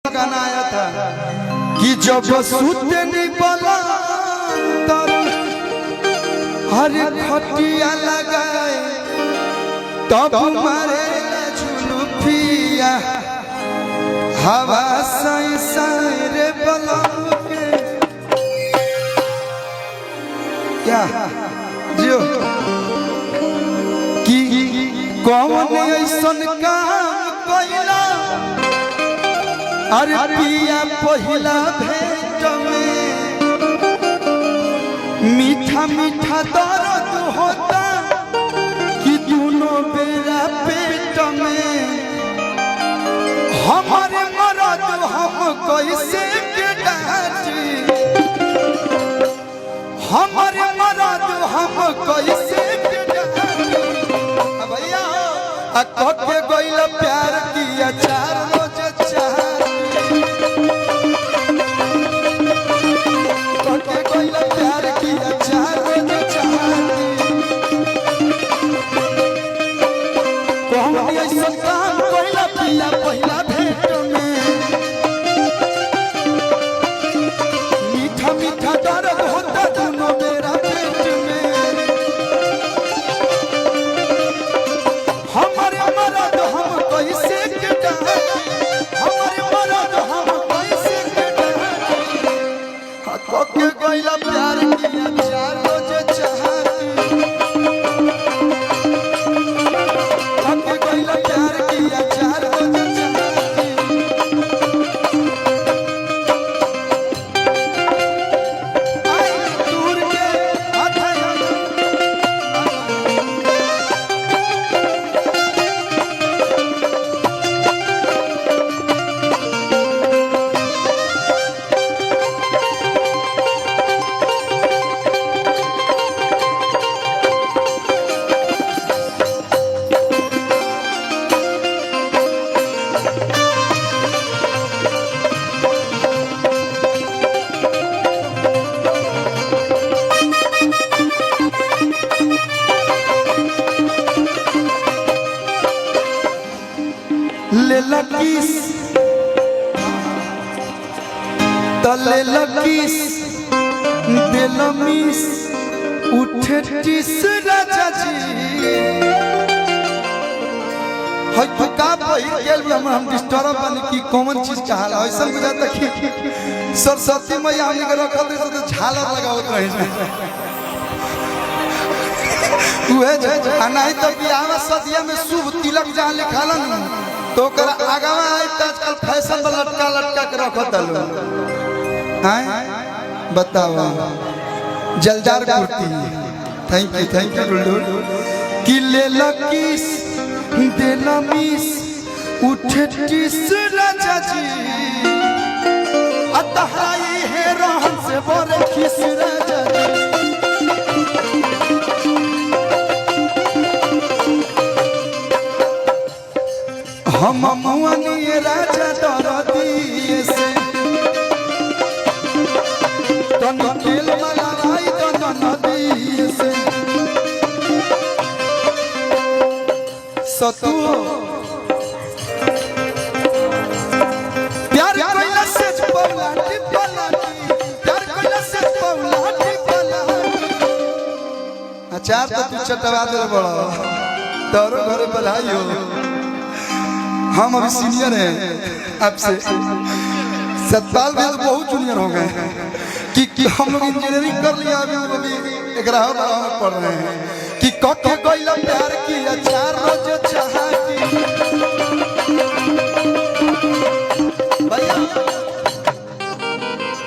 गाना आया था कि जब सूते निकला हर खटिया लगाए तब मारे झुलुफिया हवा साई साई रे बलम के क्या जो कि कौन ऐसन काम कइला अरे पिया पहिला भेंट में मीठा मीठा दर्द होता कि दोनों बेरा पेट में हमारे मरद हम कैसे के डांटी हमारे मरद हम कैसे के डांटी भैया के गइल प्यार किया चार रोज चार पहिला भेंट में मीठा मीठा दर्द होता दोनों मेरा पेट में हमारे मरद हम कैसे के डांटी हमारे मरद हम कैसे के डांटी के गइला प्यार किया चार रोज चाहती के गइला प्यार किया चार ले लकीस तले लकीस दिलमीस उठे टिस राजा जी हई तो का पहिर गेल हम डिस्टर्ब बनी की कॉमन चीज कहाला ऐसा बुझाता कि सरस्वती मैया हमनी के रखल रही तो झालर लगावत रहे उहे नहीं तो बियाह सदिया में शुभ तिलक जहाँ लिखाला न तो कर आगावा आई आजकल फैशन वाला लटका लटका के रखत लो हैं बताओ जलदार कुर्ती थैंक यू लुल्लू कि ले लकीस दिलमीस उठे टिस राजा जी अतहराई है रहन से बोरे खिस राजा जी हम मुआनी राजा दरदी से तन खेल मलाई तो नदी से सतु प्यार कइला से पौला टिपला प्यार कइला से पौला टिपला अचार तो तू चटवा दे बड़ा तोरो घरे बधाई हो हम अभी सीनियर हैं आपसे सतपाल भी बहुत जूनियर हो गए हैं कि हम लोग इंजीनियरिंग कर लिया अभी 11 में पढ़ रहे हैं कि कके गइला प्यार किया चार रोज चाहती भैया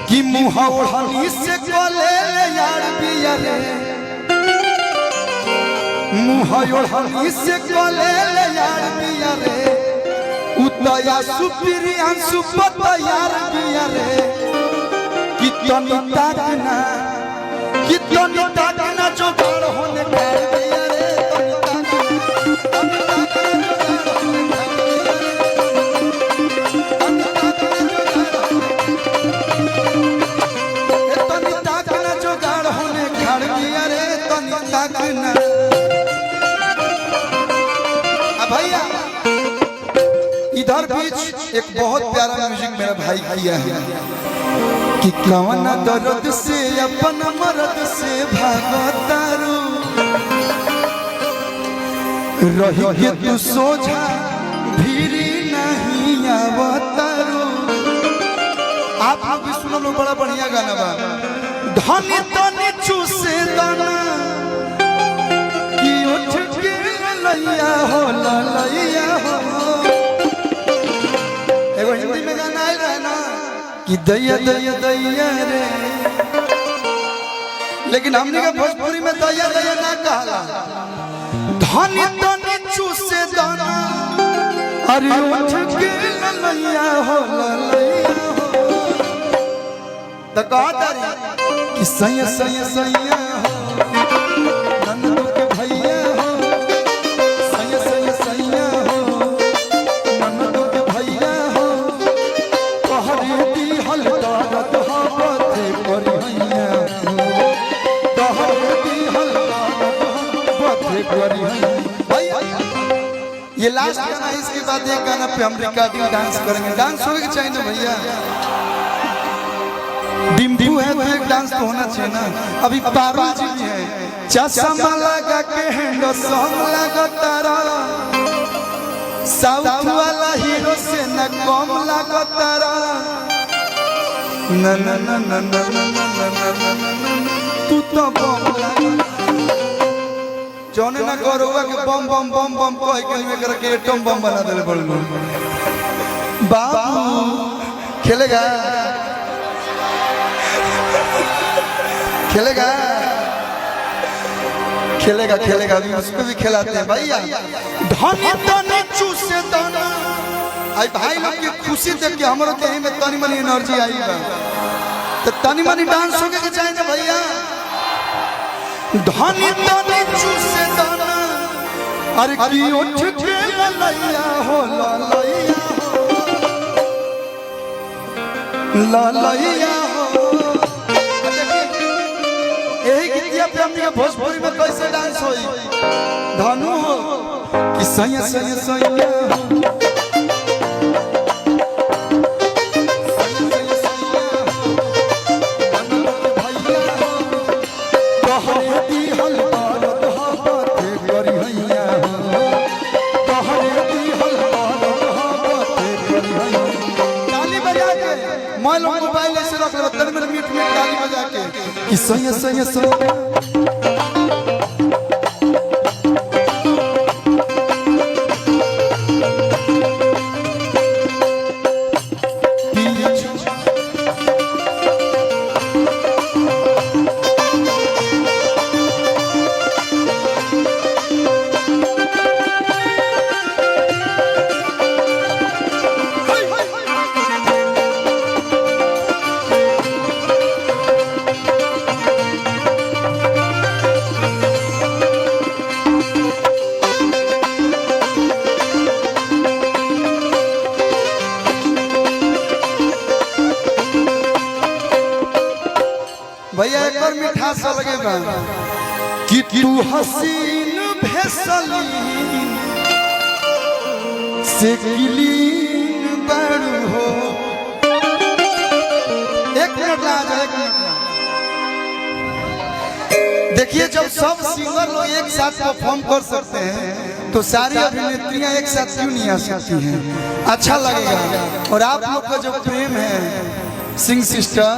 कि मुंह ओढ़नी से कोले यार पिया रे मुंह ओढ़नी से कोले यार पिया रे उतया सुप्रियान सुपतयार बिया रे कितनी ताकना जो गाड़ होने कर दिया रे तनी ताकना जो गाड़ होने खड़ दिया रे तनी ताकना भैया इधर बीच एक बहुत प्यारा म्यूजिक मेरा भाई किया है कि कवन दर्द से अपन मर्द से भागतारू रही तू सोझा भीरी नहीं आवतारू। आप लोग भी सुनो लोग, बड़ा बढ़िया गाना बा। धनी तनी चूसे दाना कि उठ के लैया हो लैया हो। एगो हिंदी में गाना आयल रहा ना कि दैया दैया दैया रे, लेकिन हमने का भोजपुरी में दैया दैया ना कहा। धनी तनी चूसे दाना अरे उठ के लैया हो लैया हो। तो कहता रे कि सैया सैया सैया हो नंदू के भैया हो, सैया सैया सैया हो नंदू के भैया हो। कहरे दी हलदारत हो पथे करिया हो, कहरे दी हलदारत हो पथे करिया। भैया ये लास्ट गाना, इसके बाद एक गाना पे हम रिकॉर्डिंग डांस करेंगे। डांस होगा कि चाहिए ना भैया? डिम्पू है तो एक डांस तो होना चाहिए ना। अभी पारुल जी भी है, चश्मा लगा के हैंडसम लगा तारा, साउथ वाला हीरो से न कम लगा तारा। न न न न न न तू तो बम लगा जौने ना करोगा कि बम बम बम बम कह के में करके एटम बम बना देले बोलू। बाबू खेलेगा खेलेगा खेलेगा खेलेगा, अभी उसको भी खिलाते हैं भैया। धनी तनी चूसे दाना, आई भाई लोग की खुशी देख के हमारे देह में तनी मनी एनर्जी आई बा। तो तनी मनी डांस होके के चाहिए ना भैया। धनी तनी चूसे दाना अरे की उठ के लैया हो लैया हो लैया हो। यही गीतिया पे हमने भोजपुरी में कैसे डांस होई? धनु हो कि सैया सैया सैया हो, सैया सैया भैया हो। कहरे दी हलदारत हो पथे करिया हो, कहरे दी हलदारत हो पथे करिया। ताली बजा के मैं लोग मोबाइल ऐसे रख ले, तन में मीठ मीठ ताली बजा के कि सैया सैया सैया। भैया एक बार मिठास लगे बा कि तू हसीन भेसली से गिलीन बड़ू हो। एक मिनट ला जा, एक मिनट। देखिए जब सब सिंगर लोग एक साथ परफॉर्म कर सकते हैं तो सारी अभिनेत्रियां एक साथ क्यों नहीं आ सकती हैं? अच्छा लगेगा। और आप लोग का जो प्रेम है सिंह सिस्टर